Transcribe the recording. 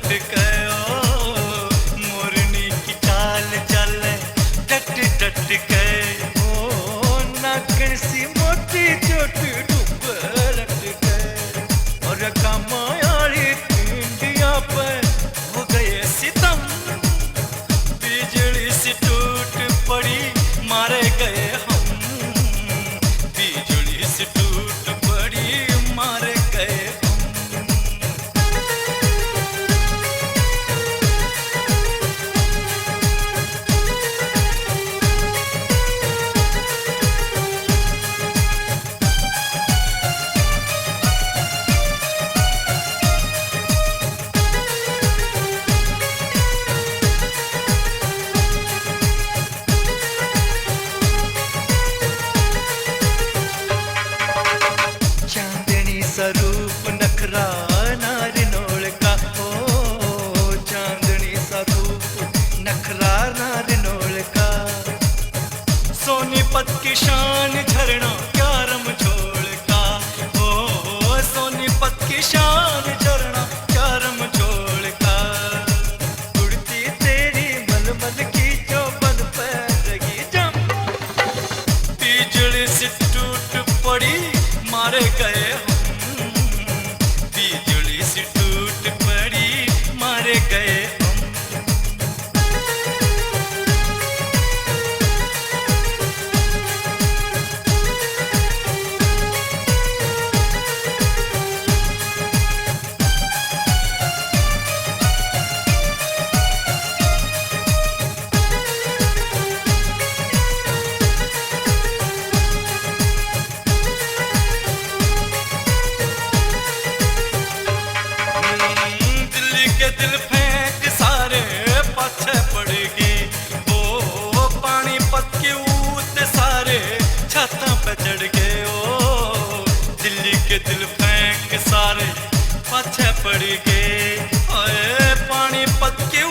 डट गयो मोरनी की चाल चले डट डट गए ओ नाकन सी मोटी चोट डूब लट गए और कमायाली इंडिया पे हो गए सितम बिजली सी टूट पड़ी मारे गए हम बिजली सी टूट पड़ी मारे गए स्वरूप नखरा नारिनोल का ओ चांदनी स्वरूप नखरा नारिनोल का सोनीपत की शान झरना क्यारम झोल का ओ सोनीपत की शान झरना क्यारम झोल का उड़ती तेरी मलमल की जो बन पर लगी जम बिजली से टूट पड़ी मारे गए बिजली से टूट पड़ी मारे गए दिल फेंक सारे पाछे पड़ गए ओ पानीपत के ऊत सारे छतों पे चढ़ गए ओ दिल्ली के दिल फेंक सारे पाछे पड़ गए पानीपत के